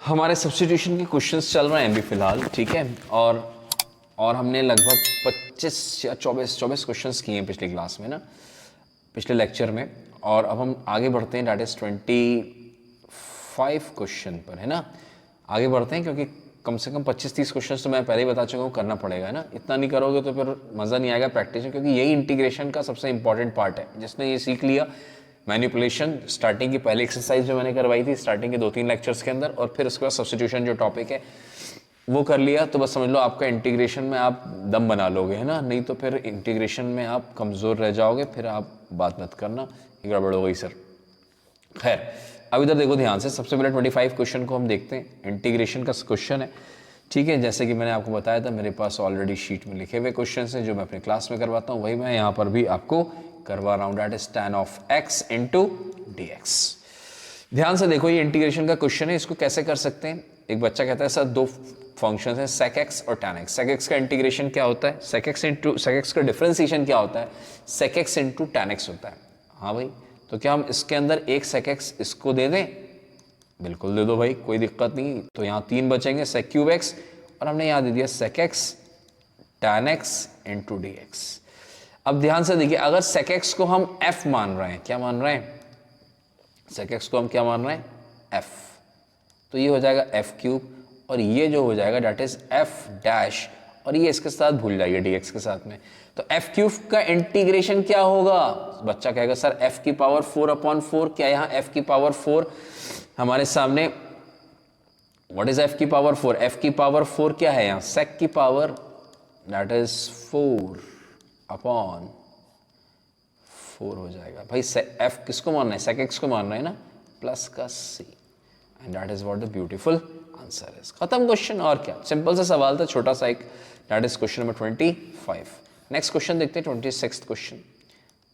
हमारे सब्स्टिट्यूशन के क्वेश्चंस चल रहे हैं अभी फिलहाल, ठीक है। और हमने लगभग 25 या 24 क्वेश्चंस किए हैं पिछली क्लास में ना, पिछले लेक्चर में। और अब हम आगे बढ़ते हैं, डैट इज 25 क्वेश्चन पर, है ना। आगे बढ़ते हैं क्योंकि कम से कम 25-30 क्वेश्चन तो मैं पहले ही बता चुका हूँ, करना पड़ेगा, है ना। इतना नहीं करोगे तो फिर मज़ा नहीं आएगा प्रैक्टिस में, क्योंकि यही इंटीग्रेशन का सबसे इंपॉर्टेंट पार्ट है। जिसने ये सीख लिया मैनिपुलेशन, स्टार्टिंग की पहली एक्सरसाइज जो मैंने करवाई थी स्टार्टिंग के 2-3 लेक्चर्स के अंदर, और फिर उसके बाद सब्स्टिट्यूशन जो टॉपिक है वो कर लिया, तो बस समझ लो आपका इंटीग्रेशन में आप दम बना लोगे, है ना। नहीं तो फिर इंटीग्रेशन में आप कमज़ोर रह जाओगे, फिर आप बात मत करना, गड़बड़ हो गई सर। खैर, अब इधर देखो ध्यान से। सबसे पहले 25 क्वेश्चन को हम देखते हैं। इंटीग्रेशन का क्वेश्चन है, ठीक है। जैसे कि मैंने आपको बताया था, मेरे पास ऑलरेडी शीट में लिखे हुए क्वेश्चन हैं जो मैं अपने क्लास में करवाता हूँ, वही मैं यहाँ पर भी आपको करवा रहा हूँ। That is tan of x into D x. ध्यान से देखो, ये इंटीग्रेशन का क्वेश्चन है, इसको कैसे कर सकते हैं। एक बच्चा कहता है सर दो फंक्शंस हैं sec x और tan x। sec x का इंटीग्रेशन क्या होता है, sec x का डिफरेंशिएशन क्या होता है, sec x into tan x होता है। हाँ भाई, तो क्या हम इसके अंदर एक sec x इसको दे दें? बिल्कुल दे दो भाई, कोई दिक्कत नहीं। तो यहाँ 3 बचेंगे sec क्यूब x, और हमने यहाँ दे दिया sec x tan x into D x. अब ध्यान से देखिए, अगर sec x को हम f मान रहे हैं, क्या मान रहे हैं, sec x को हम क्या मान रहे हैं, f, तो ये हो जाएगा f क्यूब, और ये जो हो जाएगा डेट इज f डैश, और ये इसके साथ भूल जाइए dx के साथ में। तो f क्यूब का इंटीग्रेशन क्या होगा? बच्चा कहेगा सर f की पावर 4/4, क्या यहाँ f की पावर 4 हमारे सामने, व्हाट इज f की पावर 4? f की पावर 4 क्या है यहाँ, sec की पावर, डेट इज 4/4 हो जाएगा भाई। f किसको मानना है, sec x को मानना है ना, प्लस का c, and that is what the beautiful answer is. खत्म क्वेश्चन, और क्या, सिंपल सा सवाल था, छोटा सा एक। That is question number 25। Next question देखते हैं, 26th question.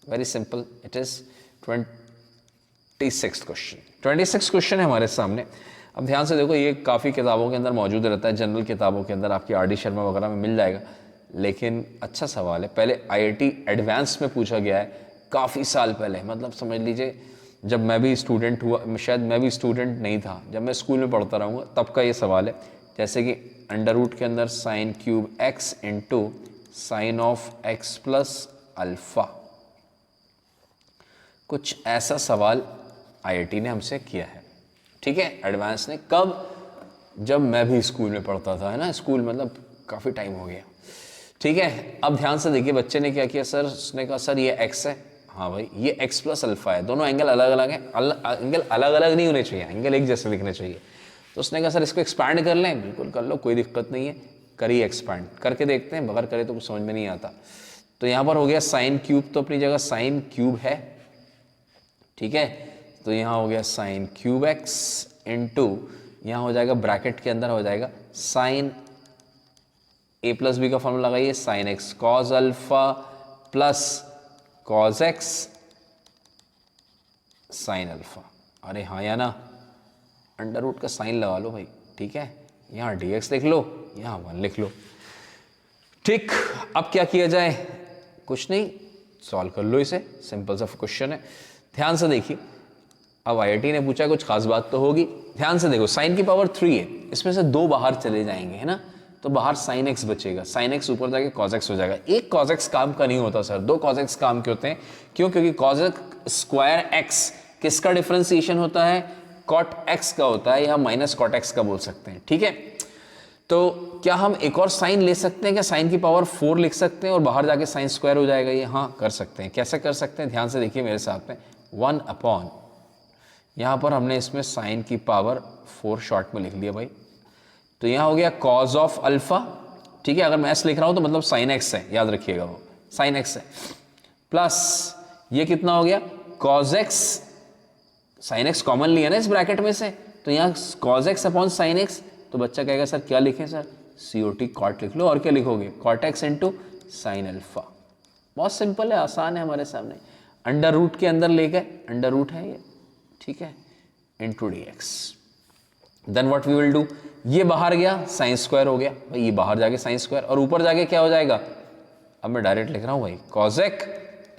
Very simple, it is 26th question. 26th question है हमारे सामने। अब ध्यान से देखो, ये काफ़ी किताबों के अंदर मौजूद रहता है, जनरल किताबों के अंदर आपकी RD शर्मा वगैरह में मिल जाएगा, लेकिन अच्छा सवाल है। पहले IIT एडवांस में पूछा गया है काफ़ी साल पहले, मतलब समझ लीजिए जब मैं भी स्टूडेंट हुआ, शायद मैं भी स्टूडेंट नहीं था, जब मैं स्कूल में पढ़ता रहूँगा तब का ये सवाल है। जैसे कि अंडर रूट के अंदर sine cube x into sine of x plus alpha, कुछ ऐसा सवाल IIT ने हमसे किया है, ठीक है, एडवांस ने। कब? जब मैं भी स्कूल में पढ़ता था, है ना, स्कूल मतलब काफ़ी टाइम हो गया, ठीक है। अब ध्यान से देखिए, बच्चे ने क्या किया सर, उसने कहा सर ये x है, हाँ भाई ये x प्लस अल्फा है, दोनों एंगल अलग अलग हैं, एंगल अलग अलग नहीं होने चाहिए, एंगल एक जैसे दिखने चाहिए। तो उसने कहा सर इसको एक्सपैंड कर लें, बिल्कुल कर लो, कोई दिक्कत नहीं है, करिए एक्सपैंड, करके देखते हैं, बगैर करे तो कुछ समझ में नहीं आता। तो यहाँ पर हो गया साइन क्यूब, तो अपनी जगह साइन क्यूब है, ठीक है। तो यहाँ हो गया साइन क्यूब x इंटू, यहाँ हो जाएगा ब्रैकेट के अंदर हो जाएगा साइन a प्लस बी का फॉर्मूला लगाइए, sine x cos alpha plus cos x sine alpha. अरे हाँ या ना, अंडर रूट का साइन लगा लो भाई, ठीक है। यहाँ dx लिख लो, यहाँ 1 लिख लो, ठीक। अब क्या किया जाए, कुछ नहीं, सॉल्व कर लो इसे, सिंपल सा क्वेश्चन है। ध्यान से देखिए, अब IIT ने पूछा, कुछ खास बात तो होगी। ध्यान से देखो, साइन की पावर 3 है, इसमें से 2 बाहर चले जाएंगे, है ना, तो बाहर साइन x बचेगा, साइन x ऊपर जाके cos x हो जाएगा। एक cos x काम का नहीं होता सर, 2 cos x काम के होते हैं। क्यों? क्योंकि cos स्क्वायर x किसका डिफरेंशिएशन होता है, cot x का होता है, या माइनस cot x का बोल सकते हैं, ठीक है। तो क्या हम एक और साइन ले सकते हैं क्या, साइन की पावर 4 लिख सकते हैं और बाहर जाके साइन स्क्वायर हो जाएगा ये? हाँ कर सकते हैं। कैसे कर सकते हैं, ध्यान से देखिए मेरे साथ में, 1 अपॉन, यहाँ पर हमने इसमें साइन की पावर 4 शॉर्ट में लिख लिया भाई, तो यहाँ हो गया कॉज ऑफ अल्फा, ठीक है। अगर मैं s लिख रहा हूँ तो मतलब साइन x है, याद रखिएगा वो साइन x है, प्लस ये कितना हो गया cos x, sine x common लिया ना इस ब्रैकेट में से, तो यहाँ cos x upon sine x। तो बच्चा कहेगा सर क्या लिखें सर, COT कॉट लिख लो, और क्या लिखोगे, cot x into sine alpha. बहुत सिंपल है, आसान है हमारे सामने। अंडर रूट के अंदर ले गए, अंडर रूट है ये, ठीक है, into D X. Then what we will do, ये बाहर गया साइन स्क्वायर हो गया भाई, ये बाहर जाके साइन स्क्वायर, और ऊपर जाके क्या हो जाएगा, अब मैं डायरेक्ट लिख रहा हूँ भाई, cosec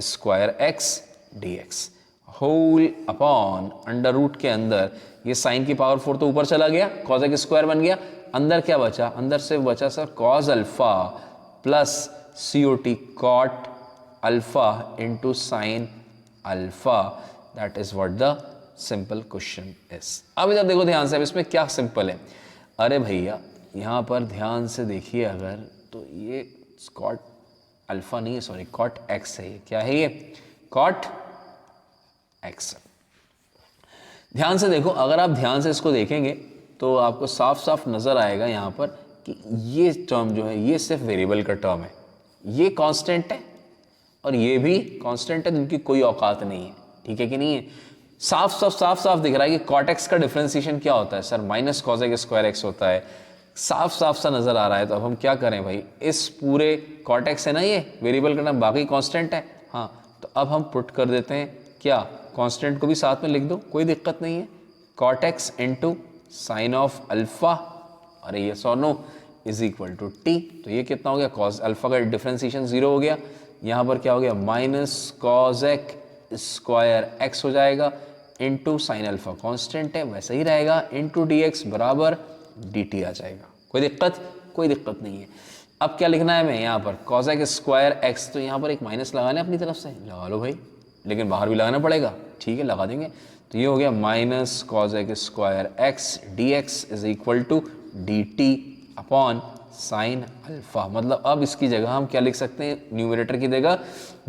square X D X. Whole upon under root के अंदर ये साइन की पावर 4 तो ऊपर चला गया, कॉज एक्स स्क्वायर बन गया, अंदर क्या बचा, अंदर से बचा sir cos alpha plus COT cot alpha into sine alpha, that is what the simple question is. अब इधर देखो ध्यान से, अब इसमें क्या सिंपल है, अरे भैया यहाँ पर ध्यान से देखिए अगर, तो ये कॉट अल्फा नहीं है, सॉरी कॉट एक्स है, ये क्या है, ये कॉट एक्स। ध्यान से देखो, अगर आप ध्यान से इसको देखेंगे तो आपको साफ साफ नजर आएगा यहाँ पर कि ये टर्म जो है ये सिर्फ वेरिएबल का टर्म है, ये कांस्टेंट है और ये भी कांस्टेंट है, जिनकी कोई औकात नहीं है, ठीक है कि नहीं है। साफ साफ दिख रहा है कि कॉट एक्स का डिफरेंशिएशन क्या होता है sir, minus cos X square x होता है, साफ सा नजर आ रहा है। तो अब हम क्या करें भाई, इस पूरे कॉट एक्स है ना ये वेरिएबल का नाम, बाकी कांस्टेंट है, हाँ, तो अब हम पुट कर देते हैं क्या, कांस्टेंट को भी साथ में लिख दो, कोई दिक्कत नहीं है, cot X into sine of alpha, अरे ये so no is equal to T, तो ये कितना हो गया, कॉस अल्फा का डिफरेंशिएशन 0 हो गया, यहाँ पर क्या हो गया, minus cos X square x हो जाएगा इंटू साइन अल्फा कांस्टेंट है वैसे ही रहेगा, इंटू डी एक्स बराबर डी टी आ जाएगा, कोई दिक्कत नहीं है। अब क्या लिखना है हमें यहाँ पर, कॉस एक्स स्क्वायर एक्स, तो यहाँ पर एक माइनस लगा लें अपनी तरफ से, लगा लो भाई, लेकिन बाहर भी लगाना पड़ेगा, ठीक है लगा देंगे, तो ये हो गया minus cos X square X D X is equal to D T upon sine alpha. मतलब अब इसकी जगह हम क्या लिख सकते हैं, न्यूमरेटर की जगह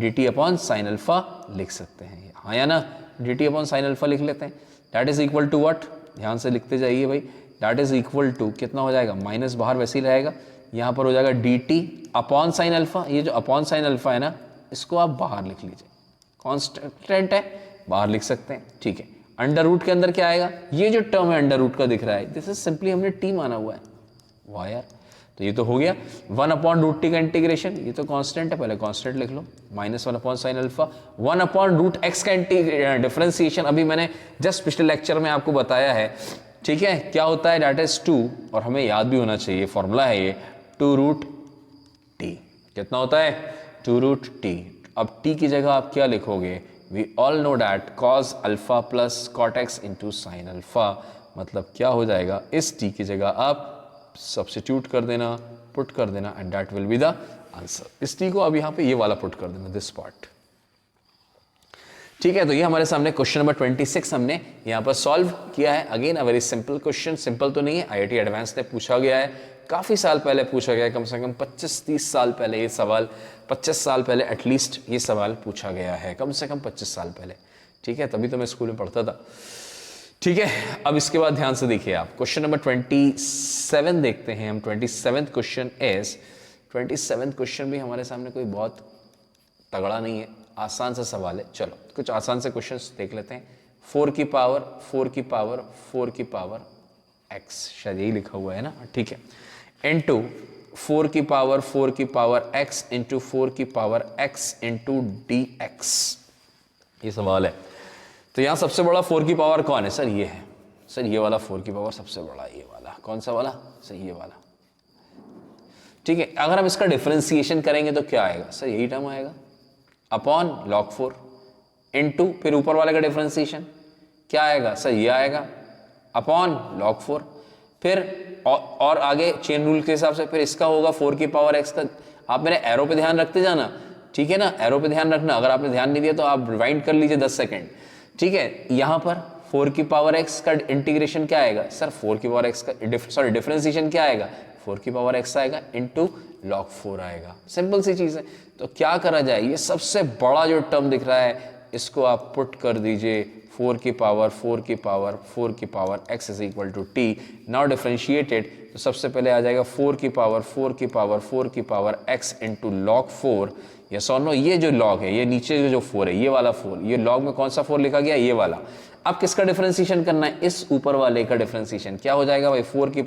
D T upon sine alpha लिख सकते हैं, हाँ या ना, D T upon sine alpha लिख लेते हैं, that is equal to what, ध्यान से लिखते जाइए भाई, दैट इज इक्वल टू कितना हो जाएगा, माइनस बाहर वैसे ही रहेगा, यहाँ पर हो जाएगा D T upon sine alpha, ये जो अपॉन साइन अल्फा है ना इसको आप बाहर लिख लीजिए, कांस्टेंट है बाहर लिख सकते हैं, ठीक है। अंडर रूट के अंदर क्या आएगा, ये जो टर्म है अंडर रूट का दिख रहा है, दिस इज सिंपली हमने टी माना हुआ है, वाह यार, तो ये तो हो गया 1 अपॉन रूट टी का इंटीग्रेशन, ये तो कांस्टेंट है, पहले कांस्टेंट लिख लो, minus 1 upon sine alpha, 1 upon root x का डिफरेंशिएशन अभी मैंने जस्ट पिछले लेक्चर में आपको बताया है, ठीक है, क्या होता है, दैट इज 2, और हमें याद भी होना चाहिए फॉर्मूला है ये 2 रूट टी, कितना होता है 2 रूट टी। अब टी की जगह आप क्या लिखोगे, we all know that cos alpha plus cot X into sine alpha, मतलब क्या हो जाएगा, इस टी की जगह आप सब्स्टिट्यूट कर देना, पुट कर देना, and that will be the answer. इस टी को अब यहाँ पे ये वाला पुट कर देना, दिस पार्ट, ठीक है। तो ये हमारे सामने क्वेश्चन नंबर 26 हमने यहाँ पर सॉल्व किया है। Again a very simple question, simple तो नहीं है, IIT एडवांस ने पूछा गया है, काफ़ी साल पहले पूछा गया है, कम से कम 25-30 साल पहले ये सवाल, 25 साल पहले एटलीस्ट ये सवाल पूछा गया है, कम से कम 25 साल पहले, ठीक है, तभी तो मैं स्कूल में पढ़ता था, ठीक है। अब इसके बाद ध्यान से देखिए आप, क्वेश्चन नंबर 27 देखते हैं हम। 27th question is, 27th question भी हमारे सामने कोई बहुत तगड़ा नहीं है, आसान सा सवाल है, चलो कुछ आसान से क्वेश्चंस देख लेते हैं। 4 की पावर x, शायद यही लिखा हुआ है ना, ठीक है, इनटू 4 की पावर x इंटू 4 की पावर x इंटू dx, ये सवाल है। तो यहाँ सबसे बड़ा 4 की पावर कौन है सर, ये है सर, ये वाला 4 की पावर सबसे बड़ा, ये वाला, कौन सा वाला सर, ये वाला, ठीक है। अगर हम इसका डिफरेंशिएशन करेंगे तो क्या आएगा सर, यही टर्म आएगा, अपॉन log 4 इंटू फिर ऊपर वाले का डिफरेंशिएशन क्या आएगा सर, ये आएगा, अपॉन log 4, फिर और आगे चेन रूल के हिसाब से फिर इसका होगा 4 की पावर x का। आप मेरे एरो पे ध्यान रखते जाना, ठीक है ना, एरो पे ध्यान रखना, अगर आपने ध्यान नहीं दिया तो आप रिवाइंड कर लीजिए 10 सेकेंड, ठीक है। यहाँ पर 4 की पावर x का इंटीग्रेशन क्या आएगा सर, 4 की पावर x का डिफरेंशिएशन क्या आएगा, 4 की पावर x आएगा इंटू log 4 आएगा, सिंपल सी चीज़ है। तो क्या करा जाए, ये सबसे बड़ा जो टर्म दिख रहा है इसको आप पुट कर दीजिए 4 की power x is equal to T, now differentiated, तो सबसे पहले आ जाएगा 4 की power x into log 4, yes और नो, ये जो log है, ये नीचे जो 4 है, ये वाला 4, ये log में कौन सा 4 लिखा गया, ये वाला। अब किसका डिफरेंशिएशन करना है, इस ऊपर वाले का डिफरेंशिएशन क्या हो जाएगा भाई, 4 की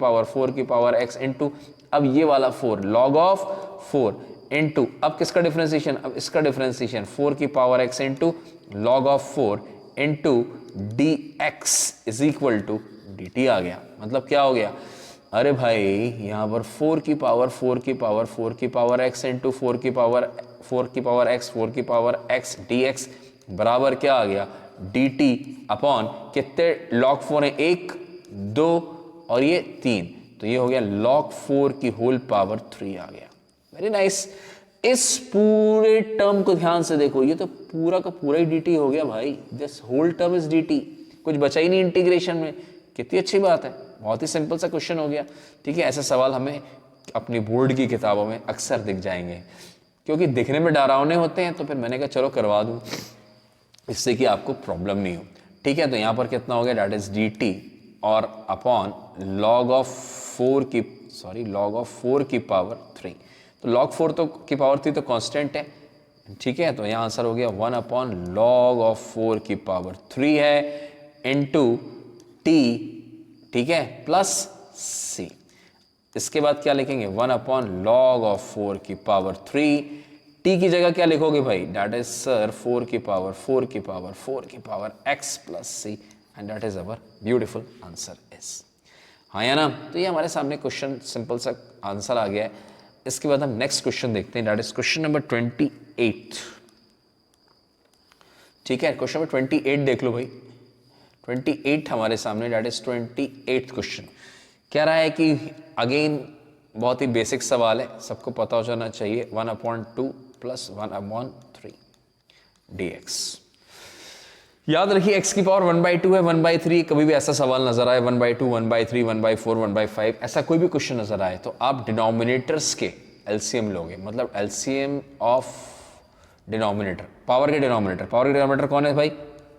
पावर x इंटू, अब ये वाला 4 log ऑफ 4 इंटू, अब किसका डिफरेंशिएशन, अब इसका डिफरेंशिएशन 4 की power x into log of 4 into dx is equal to dt आ गया। मतलब क्या हो गया, अरे भाई यहाँ पर 4 की पावर x इंटू 4 की पावर x dx बराबर क्या आ गया, डी टी अपॉन कितने log 4 है, 1 2 और ये 3, तो ये हो गया log 4 की होल पावर 3 आ गया। Very nice. इस पूरे टर्म को ध्यान से देखो, ये तो पूरा का पूरा ही dt हो गया भाई, this whole term is dt, कुछ बचा ही नहीं इंटीग्रेशन में। कितनी अच्छी बात है, बहुत ही सिंपल सा क्वेश्चन हो गया। ठीक है, ऐसे सवाल हमें अपनी बोर्ड की किताबों में अक्सर दिख जाएंगे, क्योंकि दिखने में डरावने होते हैं, तो फिर मैंने कहा चलो करवा दूं, इससे कि आपको प्रॉब्लम नहीं हो। ठीक है, तो यहाँ पर कितना हो गया, डेट इज डी टी और अपॉन log ऑफ 4 की पावर 3। तो log 4 तो की पावर 3 तो कांस्टेंट है। ठीक है, तो यहाँ आंसर हो गया 1 अपॉन log ऑफ 4 की पावर 3 है इनटू टी, ठीक है, प्लस सी। इसके बाद क्या लिखेंगे, 1 अपॉन log ऑफ 4 की पावर 3, टी की जगह क्या लिखोगे भाई, डेट इज सर 4 की power x plus C, and that is our beautiful answer is. हाँ या ना, तो ये हमारे सामने क्वेश्चन सिंपल सा आंसर आ गया है। इसके बाद हम नेक्स्ट क्वेश्चन देखते हैं, डेट इज क्वेश्चन नंबर 28। ठीक है, क्वेश्चन नंबर 28 देख लो भाई, 28 हमारे सामने, डेट इज 28 क्वेश्चन। कह रहा है कि अगेन बहुत ही बेसिक सवाल है, सबको पता हो जाना चाहिए, 1/2 प्लस 1/3 dx। याद रखिए x की पावर 1/2 है, 1/3, कभी भी ऐसा सवाल नजर आए 1/2, 1/3, 1/4, 1/5, ऐसा कोई भी क्वेश्चन नजर आए तो आप डिनोमिनेटर्स के एलसीएम लोगे, मतलब एलसीएम ऑफ डिनोमिनेटर, पावर के डिनोमिनेटर कौन है भाई,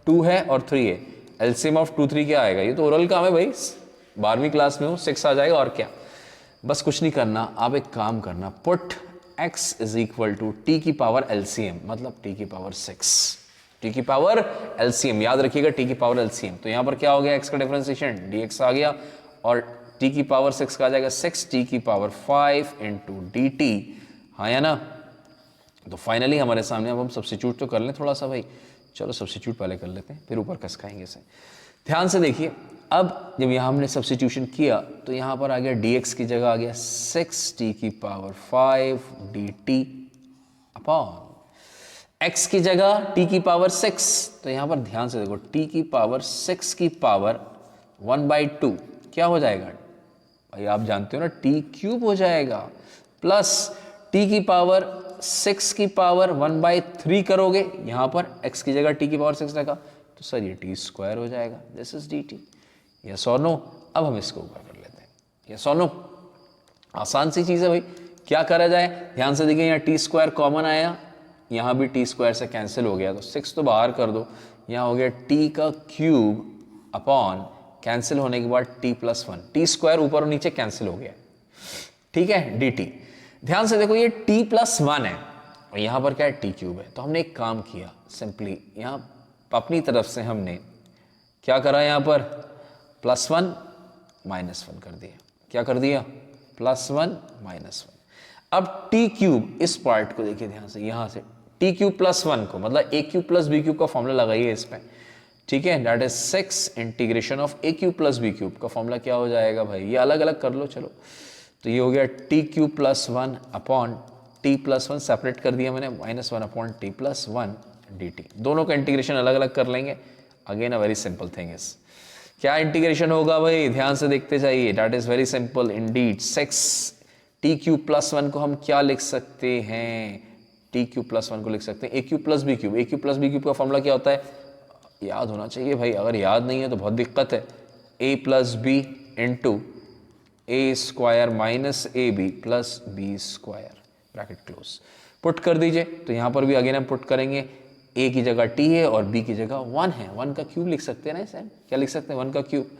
2 है और 3 है, एलसीएम ऑफ 2 3 क्या आएगा, ये तो ओरल काम है भाई, 12वीं क्लास में हो, 6 आ जाएगा और क्या। बस कुछ नहीं करना, आप एक काम करना, put x is equal to T की पावर एलसीएम, मतलब टी की पावर 6, टी की पावर एलसीएम, याद रखिएगा टी की पावर एलसीएम। तो यहां पर क्या हो गया, x का डिफरेंशिएशन dx आ गया, और टी की पावर 6 का आ जाएगा 6 टी की पावर 5 इंटू डी टी। हाँ या ना, तो फाइनली हमारे सामने, अब हम सब्स्टिट्यूट तो कर लें थोड़ा सा भाई, चलो सब्स्टिट्यूट पहले कर लेते हैं, फिर ऊपर कस खाएंगे इसे। ध्यान से देखिए, अब जब यहाँ हमने सब्स्टिट्यूशन किया तो यहाँ पर आ गया dx की जगह आ गया 6t की पावर 5 dt अपॉन x की जगह t की पावर 6, तो यहाँ पर ध्यान से देखो, t की पावर 6 की पावर 1/2 क्या हो जाएगा भाई, आप जानते हो ना, t क्यूब हो जाएगा, प्लस t की पावर 6 की पावर 1/3 करोगे, यहाँ पर x की जगह t की पावर 6 रखा, तो सर ये टी स्क्वायर हो जाएगा, this is D T. Yes और नो, अब हम इसको ऊपर कर लेते हैं, यस और नो, आसान सी चीज़ है भाई, क्या करा जाए, ध्यान से देखिए, यहाँ टी स्क्वायर कॉमन आया, यहाँ भी टी स्क्वायर से कैंसिल हो गया, तो 6 तो बाहर कर दो, यहाँ हो गया टी का क्यूब अपॉन कैंसिल होने के बाद टी प्लस 1, टी स्क्वायर ऊपर और नीचे कैंसिल हो गया, ठीक है, डी टी। ध्यान से देखो, ये टी प्लस 1 है और यहाँ पर क्या है, टी क्यूब है, तो हमने एक काम किया, सिंपली यहाँ अपनी तरफ से हमने क्या करा, यहाँ पर +1 -1 कर दिया, क्या कर दिया, +1 -1। अब टी क्यूब, इस पार्ट को देखिए ध्यान से, यहाँ से टी क्यूब +1 को, मतलब A cube plus B cube का फॉर्मूला लगाइए इस पे, ठीक है, that is 6 integration of A cube plus B cube का फॉर्मूला क्या हो जाएगा भाई, ये अलग अलग कर लो, चलो, तो ये हो गया T cube +1 upon T +1 separate कर दिया मैंने, -1 अपॉन टी +1 dt, दोनों का इंटीग्रेशन अलग अलग कर लेंगे, again a very simple thing is, क्या इंटीग्रेशन होगा भाई, ध्यान से देखते जाइए, that is very simple Indeed, 6 T cube +1 को हम क्या लिख सकते हैं, टी क्यूब +1 को लिख सकते हैं ए क्यूब प्लस बी क्यूब, ए क्यूब प्लस बी क्यूब का फॉर्मूला क्या होता है, याद होना चाहिए भाई, अगर याद नहीं है तो बहुत दिक्कत है, a plus b into a square minus a b plus b square, bracket close, put कर दीजिए, तो यहाँ पर भी अगेन हम पुट करेंगे, ए की जगह टी है और बी की जगह 1 है, 1 का क्यूब लिख सकते हैं ना इसे, क्या लिख सकते हैं, 1 का क्यूब,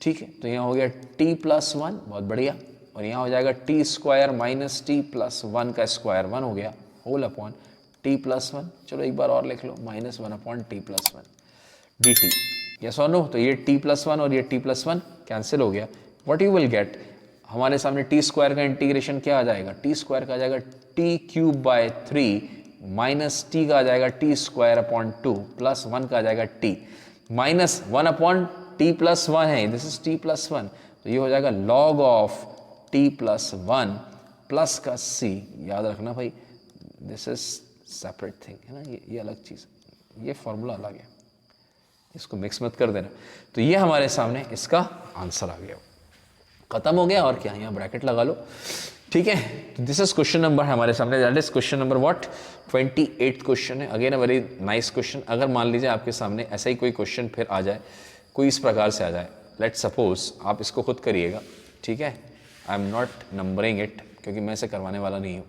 ठीक है, तो यहाँ हो गया टी +1, बहुत बढ़िया, और यहाँ हो जाएगा T square minus T plus 1 का स्क्वायर 1 हो गया, होल अपॉन टी +1, चलो एक बार और लिख लो, -1 upon T +1 D T, yes और नो, तो ये टी +1 और ये टी +1 कैंसिल हो गया, व्हाट यू विल गेट, हमारे सामने टी स्क्वायर का इंटीग्रेशन क्या आ जाएगा, टी स्क्वायर का आ जाएगा T cube by 3 minus T का आ जाएगा टी स्क्वायर अपॉन 2 प्लस 1 का आ जाएगा टी, -1 अपॉन टी +1 है, दिस इज टी +1, तो ये हो जाएगा log ऑफ टी +1 प्लस का सी, याद रखना भाई, दिस इज सेपरेट थिंग है ना, ये अलग चीज़, ये फॉर्मूला अलग है, इसको मिक्स मत कर देना। तो ये हमारे सामने इसका आंसर आ गया, खत्म हो गया। और क्या, यहाँ ब्रैकेट लगा लो, ठीक है। तो दिस इज क्वेश्चन नंबर हमारे सामने, that is question number what 28 question है। Again a very nice question. अगर मान लीजिए आपके सामने ऐसा ही कोई क्वेश्चन फिर आ जाए, कोई इस प्रकार से आ जाए, लेट सपोज, आप इसको खुद करिएगा, ठीक है। I am not numbering it क्योंकि मैं इसे करवाने वाला नहीं हूँ।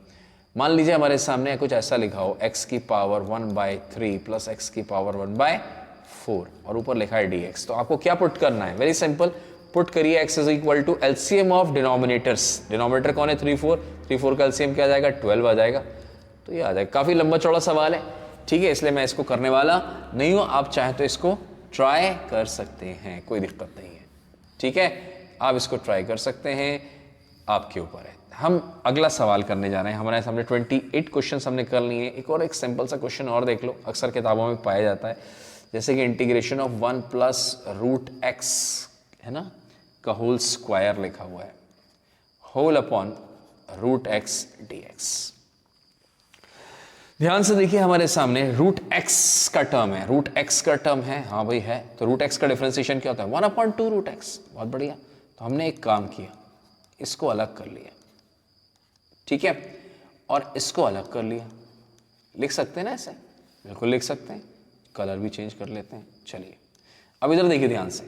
मान लीजिए हमारे सामने कुछ ऐसा लिखा हो x की पावर 1/3 प्लस x की पावर 1/4 और ऊपर लिखा है dx। तो आपको क्या पुट करना है, वेरी सिंपल, पुट करिए x is equal to LCM of denominators. Denominator कौन है, 3 4, 3 4 का एलसीएम क्या आ जाएगा, 12 आ जाएगा। तो ये आ जाएगा, काफ़ी लंबा चौड़ा सवाल है, ठीक है, इसलिए मैं इसको करने वाला नहीं हूँ। आप चाहें तो इसको ट्राई कर सकते हैं, कोई दिक्कत नहीं है, ठीक है, आप इसको ट्राई कर सकते हैं, आपके ऊपर है। हम अगला सवाल करने जा रहे हैं। हमारे सामने 28 क्वेश्चन हमने कर लिए हैं। एक सिंपल सा क्वेश्चन और देख लो, अक्सर किताबों में पाया जाता है, जैसे कि integration of 1 plus root X है ना, का होल स्क्वायर लिखा हुआ है, whole upon root X dx। ध्यान से देखिए, हमारे सामने रूट एक्स का टर्म है, रूट एक्स का टर्म है, हाँ भाई है। तो रूट एक्स का डिफरेंशिएशन क्या होता है, 1/2 रूट एक्स। बहुत बढ़िया। तो हमने एक काम किया, इसको अलग कर लिया, ठीक है, और इसको अलग कर लिया। लिख सकते हैं ना ऐसे, बिल्कुल लिख सकते हैं, कलर भी चेंज कर लेते हैं। चलिए अब इधर देखिए ध्यान से,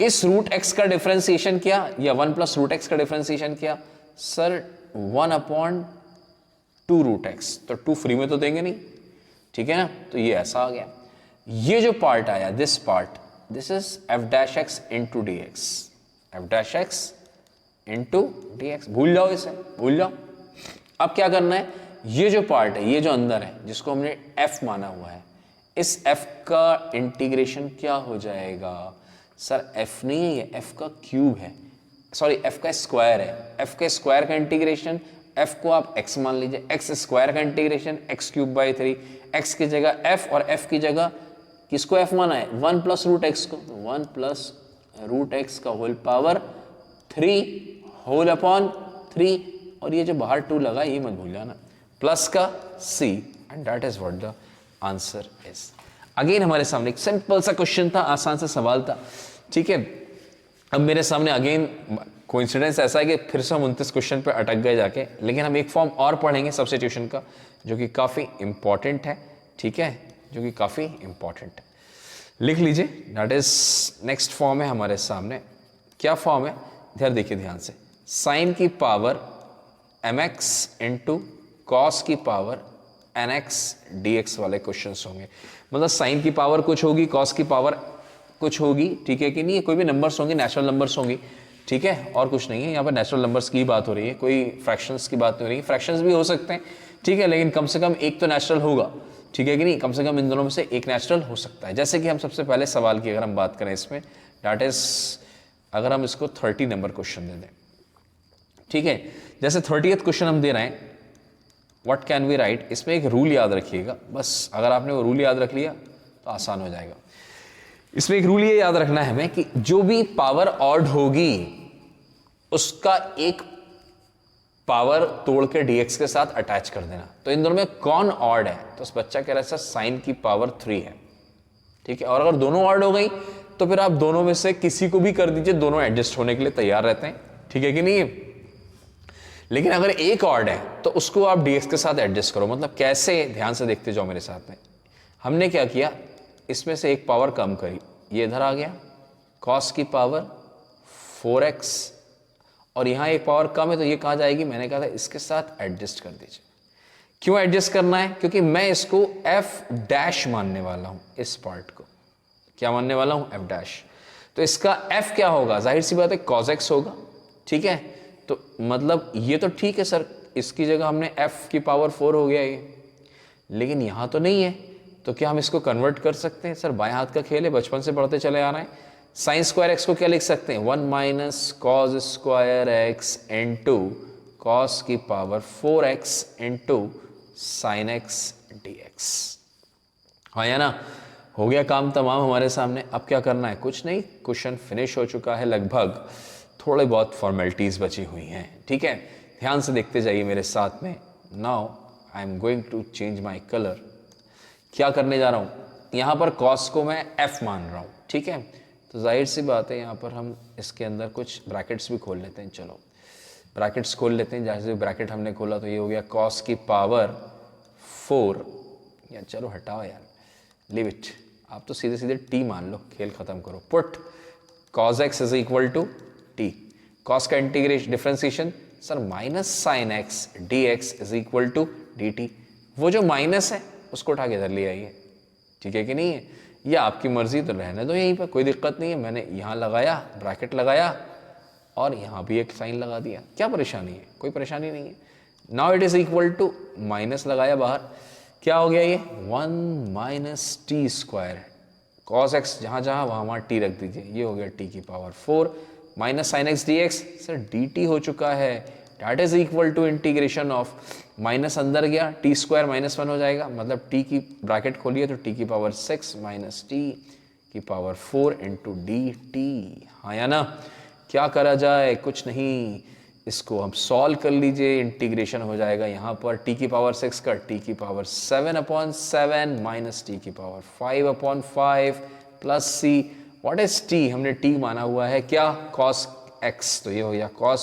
इस रूट एक्स का डिफरेंशिएशन क्या, या 1 प्लस रूट एक्स का डिफरेंशिएशन क्या, सर 1/2 रूट एक्स। तो 2 फ्री में तो देंगे नहीं, ठीक है ना। तो ये ऐसा आ गया, ये जो पार्ट आया, this part, this is F dash x into D x, F dash x into D x. भूल जाओ इसे, भूल जाओ। अब क्या करना है, ये जो पार्ट है, ये जो अंदर है, जिसको हमने f माना हुआ है, इस f का इंटीग्रेशन क्या हो जाएगा, सर f नहीं है, ये f का क्यूब है, सॉरी f का स्क्वायर है। f के स्क्वायर का इंटीग्रेशन, f को आप x मान लीजिए, x स्क्वायर का इंटीग्रेशन x³ 3, x की जगह f और f की जगह किसको f माना है, 1 प्लस रूट एक्स को, 1 प्लस रूट एक्स का होल पावर 3 होल अपॉन 3, और ये जो बाहर 2 लगा ये मत भूल जाना, प्लस का c, and that is what the answer is. Again हमारे सामने एक सिंपल सा क्वेश्चन था, आसान सा सवाल था, ठीक है। अब मेरे सामने अगेन कोइंसिडेंस ऐसा है कि फिर से हम 29 क्वेश्चन पे अटक गए जाके, लेकिन हम एक फॉर्म और पढ़ेंगे सब्स्टिट्यूशन का, जो कि काफ़ी इंपॉर्टेंट है, ठीक है, जो कि काफ़ी इंपॉर्टेंट है। लिख लीजिए, दैट इज नेक्स्ट फॉर्म है हमारे सामने। क्या फॉर्म है, इधर देखिए ध्यान से, साइन की पावर mx इंटू कॉस की पावर nx dx वाले क्वेश्चंस होंगे। मतलब साइन की पावर कुछ होगी, कॉस की पावर कुछ होगी, ठीक है कि नहीं, कोई भी नंबर्स होंगे, नेचुरल नंबर्स होंगी, ठीक है, और कुछ नहीं है। यहाँ पर नेचुरल नंबर्स की बात हो रही है, कोई फ्रैक्शंस की बात नहीं हो रही है। फ्रैक्शंस भी हो सकते हैं, ठीक है, लेकिन कम से कम एक तो नेचुरल होगा, ठीक है कि नहीं, कम से कम इन दोनों में से एक नेचुरल हो सकता है। जैसे कि हम सबसे पहले सवाल की अगर हम बात करें इसमें, दैट इज, अगर हम इसको 30 नंबर क्वेश्चन दे दें, ठीक है, जैसे 30th क्वेश्चन हम दे रहे हैं, व्हाट कैन वी राइट। इसमें एक रूल याद रखिएगा, बस अगर आपने वो रूल याद रख लिया तो आसान हो जाएगा। इसमें एक रूल ये याद रखना है हमें कि जो भी पावर ऑड होगी उसका एक पावर तोड़ के dx के साथ अटैच कर देना। तो इन दोनों में कौन ऑड है, तो उस बच्चा कह रहा है सर साइन की पावर 3 है, ठीक है, और अगर दोनों ऑड हो गई तो फिर आप दोनों में से किसी को भी कर दीजिए, दोनों एडजस्ट होने के लिए तैयार रहते हैं, ठीक है कि नहीं। लेकिन अगर एक ऑड है तो उसको आप dx के साथ एडजस्ट करो। मतलब कैसे, ध्यान से देखते जाओ मेरे साथ में। हमने क्या किया, इसमें से एक पावर कम करी, ये इधर आ गया, cos की पावर 4x, और यहां एक पावर कम है तो ये कहां जाएगी, मैंने कहा था इसके साथ एडजस्ट कर दीजिए। क्यों एडजस्ट करना है, क्योंकि मैं इसको f डैश मानने वाला हूं, इस पार्ट को क्या मानने वाला हूं, f डैश। तो इसका f क्या होगा, जाहिर सी बात है cos x होगा, ठीक है। तो मतलब ये तो ठीक है सर, इसकी जगह हमने f की पावर 4 हो गया ये, लेकिन यहां तो नहीं है, तो क्या हम इसको कन्वर्ट कर सकते हैं, सर बाएं हाथ का खेल है, बचपन से पढ़ते चले आ रहे हैं। साइन स्क्वायर एक्स को क्या लिख सकते हैं, 1 minus cos square x into cos की power 4x into sine x dx। हाँ या ना, हो गया काम तमाम हमारे सामने। अब क्या करना है, कुछ नहीं, क्वेश्चन फिनिश हो चुका है लगभग, थोड़े बहुत फॉर्मेलिटीज बची हुई हैं, ठीक है। ध्यान से देखते जाइए मेरे साथ में। Now I am going to change my colour. क्या करने जा रहा हूं, यहाँ पर कॉस को मैं f मान रहा हूँ, ठीक है। तो जाहिर सी बात है यहाँ पर हम इसके अंदर कुछ ब्रैकेट्स भी खोल लेते हैं। चलो ब्रैकेट्स खोल लेते हैं। जैसे ब्रैकेट हमने खोला तो ये हो गया कॉस की पावर 4, या चलो हटाओ यार, लिव इट, आप तो सीधे सीधे t मान लो, खेल खत्म करो। Put cos x is equal to t, cos का integration differentiation sir minus sine x dx is equal to dt। वो जो माइनस है उसको उठा के इधर ले आइए, ठीक है कि नहीं है। ये आपकी मर्जी, तो रहने दो यहीं पर, कोई दिक्कत नहीं है। मैंने यहाँ लगाया, ब्रैकेट लगाया और यहाँ भी एक साइन लगा दिया, क्या परेशानी है, कोई परेशानी नहीं है। Now it is equal to minus लगाया बाहर, क्या हो गया ये 1 minus t square, cos x जहाँ जहाँ वहाँ टी रख दीजिए, ये हो गया टी की power 4 minus sine x D x, sir d t हो चुका है, that is equal to integration of, minus अंदर गया, टी स्क्वायर -1 हो जाएगा, मतलब टी की ब्रैकेट खोलिए तो टी की पावर 6 माइनस टी की पावर 4 इंटू डी टी। हाँ या ना, क्या करा जाए, कुछ नहीं, इसको हम सॉल्व कर लीजिए, इंटीग्रेशन हो जाएगा यहाँ पर t की पावर 6 का t की पावर 7/7 माइनस टी की power 5/5 plus c, what is t, हमने t माना हुआ है क्या, cos x, तो ये हो गया cos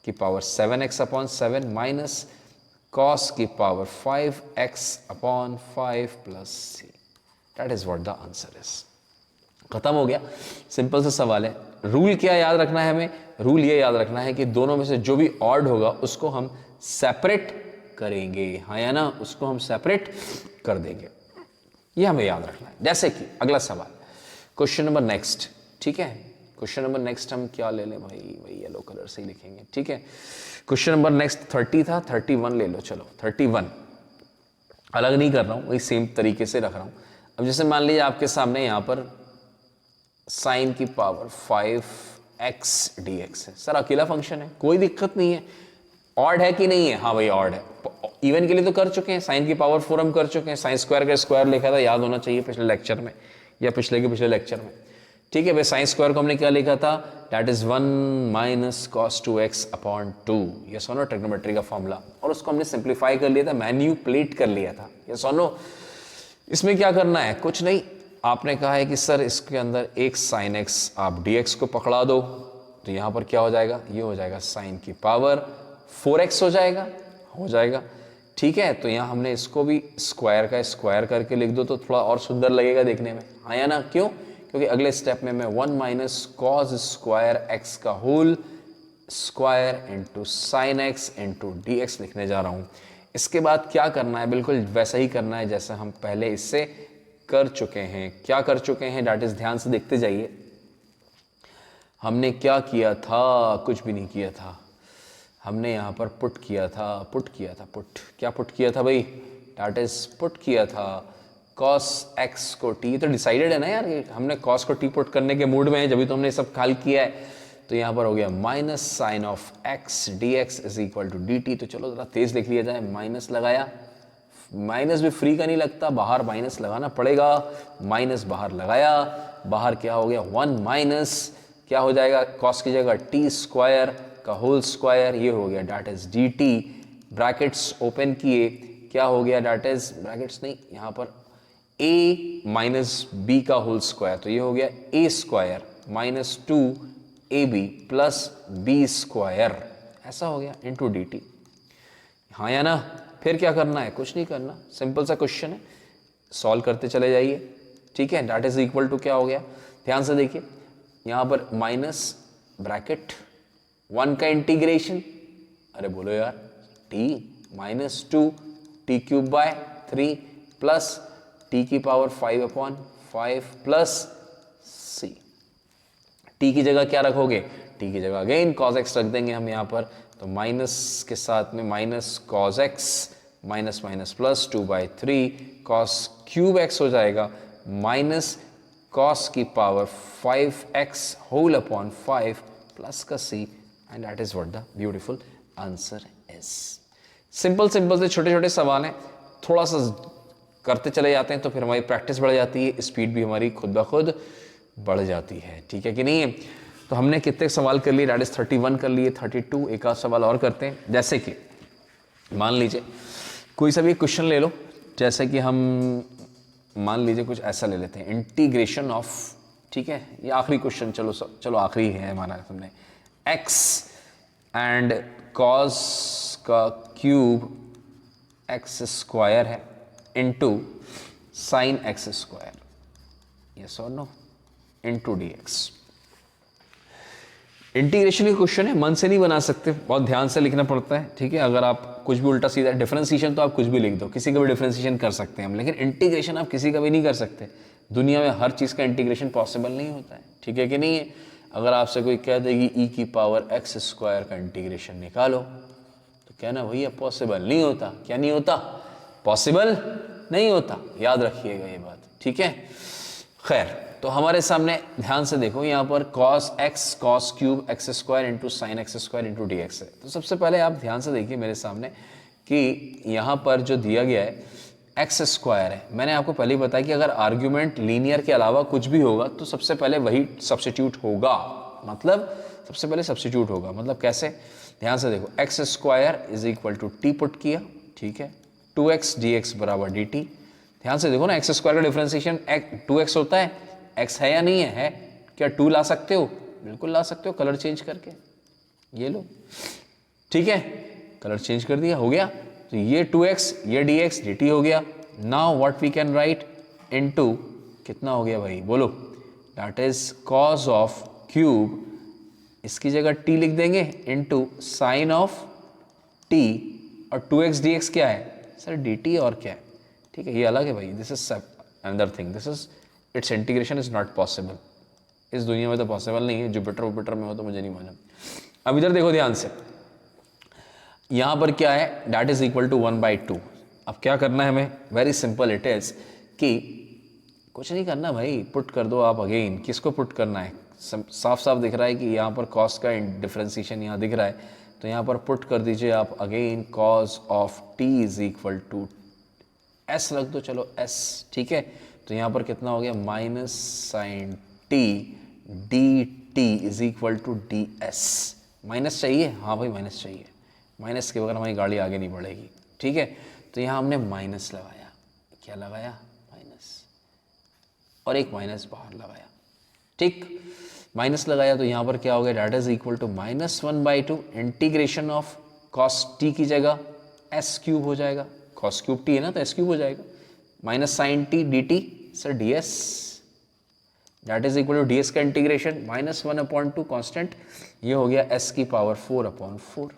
की पावर 7x/7 माइनस cos की power 5x/5 plus c, that is what the answer is. खत्म हो गया, सिंपल सा सवाल है। रूल क्या याद रखना है हमें, रूल ये याद रखना है कि दोनों में से जो भी ऑड होगा उसको हम सेपरेट करेंगे, हाँ या ना, उसको हम सेपरेट कर देंगे, ये हमें याद रखना है। जैसे कि अगला सवाल, क्वेश्चन नंबर नेक्स्ट, ठीक है। क्वेश्चन नंबर नेक्स्ट हम क्या ले लें भाई, वही येलो कलर से ही लिखेंगे, ठीक है। क्वेश्चन नंबर नेक्स्ट 30 था, 31 ले लो, चलो 31 अलग नहीं कर रहा हूँ, वही सेम तरीके से रख रहा हूँ। अब जैसे मान लीजिए आपके सामने यहाँ पर साइन की पावर 5x dx है, सर अकेला फंक्शन है, कोई दिक्कत नहीं है। ऑड है कि नहीं है, हाँ भाई ऑड है। इवन के लिए तो कर चुके हैं, साइन की पावर 4 हम कर चुके हैं, साइन स्क्वायर का स्क्वायर लिखा था, याद होना चाहिए पिछले लेक्चर में या पिछले के पिछले लेक्चर में, ठीक है भाई। साइन स्क्वायर को हमने क्या लिखा था, that is 1 minus cos 2x/2, ये सोनो ट्रिग्नोमेट्री का फॉर्मूला, और उसको हमने सिंप्लीफाई कर लिया था, मैन्युपुलेट कर लिया था, ये सोनो। इसमें क्या करना है, कुछ नहीं, आपने कहा है कि सर इसके अंदर एक साइन x आप dx को पकड़ा दो, तो यहाँ पर क्या हो जाएगा, ये हो जाएगा साइन की पावर 4x हो जाएगा, ठीक है। तो यहाँ हमने इसको भी स्क्वायर का स्क्वायर करके लिख दो तो थोड़ा और सुंदर लगेगा देखने में, हाँ या ना, क्यों, क्योंकि अगले स्टेप में मैं 1 माइनस कॉस स्क्वायर x का whole square into sine x into dx लिखने जा रहा हूँ। इसके बाद क्या करना है, बिल्कुल वैसा ही करना है जैसा हम पहले इससे कर चुके हैं। क्या कर चुके हैं, डैट इज, ध्यान से देखते जाइए। हमने क्या किया था, कुछ भी नहीं किया था, हमने यहाँ पर पुट किया था, क्या पुट किया था भाई, डैट इज पुट किया था cos x को t, तो डिसाइडेड है ना यार, हमने cos को t पुट करने के मूड में है, जब तो हमने सब खाल किया है। तो यहाँ पर हो गया minus sine of x dx is equal to dt। तो चलो जरा तेज लिख लिया जाए, माइनस लगाया, माइनस भी फ्री का नहीं लगता, बाहर माइनस लगाना पड़ेगा, माइनस बाहर लगाया, बाहर क्या हो गया 1 माइनस क्या हो जाएगा, cos की जगह t स्क्वायर का होल स्क्वायर, ये हो गया that is dt, brackets open किए, क्या हो गया, डैट इज, ब्रैकेट्स नहीं, यहाँ पर a माइनस बी का होल स्क्वायर, तो ये हो गया a square minus 2ab plus b square, ऐसा हो गया इंटू dt, हाँ या ना। फिर क्या करना है, कुछ नहीं करना, सिंपल सा क्वेश्चन है, सॉल्व करते चले जाइए, ठीक है। डैट इज इक्वल टू क्या हो गया, ध्यान से देखिए, यहाँ पर माइनस ब्रैकेट 1 का इंटीग्रेशन, अरे बोलो यार, t minus 2 t cube by 3 plus t की पावर 5/5 प्लस c, t की जगह क्या रखोगे, t की जगह अगेन cos x रख देंगे हम यहाँ पर, तो माइनस के साथ में minus cos x minus minus plus 2/3 cos cube x हो जाएगा माइनस cos की power 5x whole upon 5 plus का c, and that is what the beautiful answer is. Simple से छोटे छोटे सवाल हैं, थोड़ा सा करते चले जाते हैं तो फिर हमारी प्रैक्टिस बढ़ जाती है, स्पीड भी हमारी खुद ब खुद बढ़ जाती है, ठीक है कि नहीं है। तो हमने कितने सवाल कर लिए, डैट इज 31 कर लिए, 32 एक आध सवाल और करते हैं। जैसे कि मान लीजिए कोई सा भी क्वेश्चन ले लो, जैसे कि हम मान लीजिए कुछ ऐसा ले लेते हैं, इंटीग्रेशन ऑफ, ठीक है, ये आखिरी क्वेश्चन, चलो आखिरी है हमारा सामने, x एंड cos का क्यूब x स्क्वायर है into sine x square, yes और नो, इनटू dx। इंटीग्रेशन का क्वेश्चन है, मन से नहीं बना सकते, बहुत ध्यान से लिखना पड़ता है, ठीक है। अगर आप कुछ भी उल्टा सीधा, डिफरेंशिएशन तो आप कुछ भी लिख दो, किसी का भी डिफरेंशिएशन कर सकते हैं हम, लेकिन इंटीग्रेशन आप किसी का भी नहीं कर सकते। दुनिया में हर चीज़ का इंटीग्रेशन पॉसिबल नहीं होता है, ठीक है कि नहीं है। अगर आपसे कोई कह देगी ई की पावर एक्स स्क्वायर का इंटीग्रेशन निकालो, तो कहना भैया पॉसिबल नहीं होता। क्या नहीं होता? पॉसिबल नहीं होता, याद रखिएगा ये बात, ठीक है। खैर, तो हमारे सामने ध्यान से देखो, यहाँ पर cos x cos cube x square into sine x square into D x है। तो सबसे पहले आप ध्यान से देखिए मेरे सामने कि यहाँ पर जो दिया गया है एक्स स्क्वायर है। मैंने आपको पहले ही बताया कि अगर आर्ग्यूमेंट लीनियर के अलावा कुछ भी होगा तो सबसे पहले वही सब्स्टिट्यूट होगा, मतलब सबसे पहले सब्स्टिट्यूट होगा। मतलब कैसे? ध्यान से देखो, x square is equal to t put किया, ठीक है, 2x dx बराबर dt। ध्यान से देखो ना, एक्स स्क्वायर का डिफरेंशिएशन 2x होता है, x है या नहीं है? क्या 2 ला सकते हो? बिल्कुल ला सकते हो, कलर चेंज करके। ये लो, ठीक है, कलर चेंज कर दिया, हो गया। तो ये 2x, ये dx dt हो गया। Now what we can write into, कितना हो गया भाई बोलो? That is cos of cube, इसकी जगह t लिख देंगे, इनटू साइन ऑफ t, और 2x dx क्या है सर? dt, और क्या है, ठीक है, ये अलग है भाई। This is another thing, this is it's integration is not possible. इस दुनिया में तो पॉसिबल नहीं है, जुपिटर वुपिटर में हो तो मुझे नहीं मालूम। अब इधर देखो ध्यान से, यहाँ पर क्या है? That is equal to 1/2। अब क्या करना है हमें? वेरी सिंपल इट इज कि कुछ नहीं करना भाई, पुट कर दो आप अगेन। किसको पुट करना है? साफ साफ दिख रहा है कि यहाँ पर कॉस का डिफरेंशिएशन यहाँ दिख रहा है, तो यहाँ पर पुट कर दीजिए आप again, cos of t is equal to s रख दो, चलो एस, ठीक है। तो यहाँ पर कितना हो गया? Minus sine t d t is equal to d s. Minus चाहिए? हाँ भाई माइनस चाहिए, माइनस के बगैर हमारी गाड़ी आगे नहीं बढ़ेगी, ठीक है। तो यहाँ हमने माइनस लगाया, क्या लगाया? माइनस, और एक माइनस बाहर लगाया, ठीक। माइनस लगाया तो यहाँ पर क्या हो गया? That is equal to -1/2 integration of cos t की जगह एस क्यूब हो जाएगा। कॉस क्यूब टी है ना, तो एस क्यूब हो जाएगा, minus sine t d t, sir d s, that is equal to d s का इंटीग्रेशन -1/2 कॉन्स्टेंट, ये हो गया एस की power 4/4।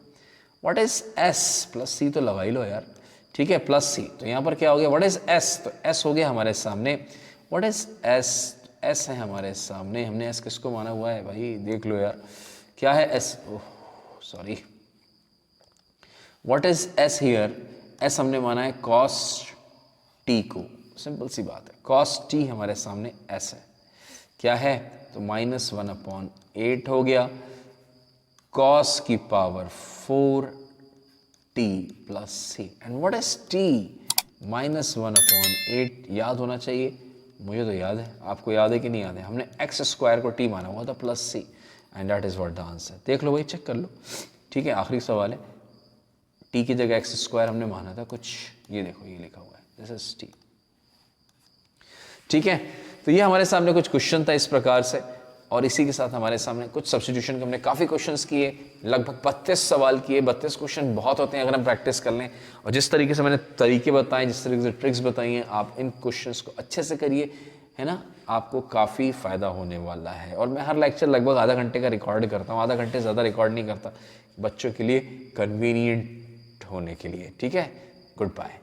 What is s? Plus c तो लगा ही लो यार, ठीक है, प्लस सी। तो यहाँ पर क्या हो गया? What is S? तो एस हो गया हमारे सामने। What is S? एस है हमारे सामने। हमने एस किसको माना हुआ है भाई? देख लो यार, क्या है S? Oh sorry, what is S here? S हमने माना है कॉस टी को, सिंपल सी बात है, कॉस टी हमारे सामने एस है, क्या है? तो -1/8 हो गया, कॉस की power 4 t plus C. And what is t? -1/8, याद होना चाहिए, मुझे तो याद है, आपको याद है कि नहीं याद है? हमने एक्स स्क्वायर को टी माना हुआ था plus C, and that is what the answer. देख लो भाई, चेक कर लो, ठीक है। आखिरी सवाल है, टी की जगह एक्स स्क्वायर हमने माना था कुछ, ये देखो ये लिखा हुआ है, दिस इज टी, ठीक है। तो ये हमारे सामने कुछ क्वेश्चन था इस प्रकार से, और इसी के साथ हमारे सामने कुछ सब्स्टिट्यूशन के हमने काफ़ी क्वेश्चंस किए, लगभग 32 सवाल किए। 32 क्वेश्चन बहुत होते हैं अगर हम प्रैक्टिस कर लें, और जिस तरीके से मैंने तरीके बताए, जिस तरीके से ट्रिक्स बताई हैं, आप इन क्वेश्चंस को अच्छे से करिए, है ना, आपको काफ़ी फ़ायदा होने वाला है। और मैं हर लेक्चर लगभग आधा घंटे का रिकॉर्ड करता हूँ, आधा घंटे ज़्यादा रिकॉर्ड नहीं करता, बच्चों के लिए कन्वीनियंट होने के लिए, ठीक है। Good bye.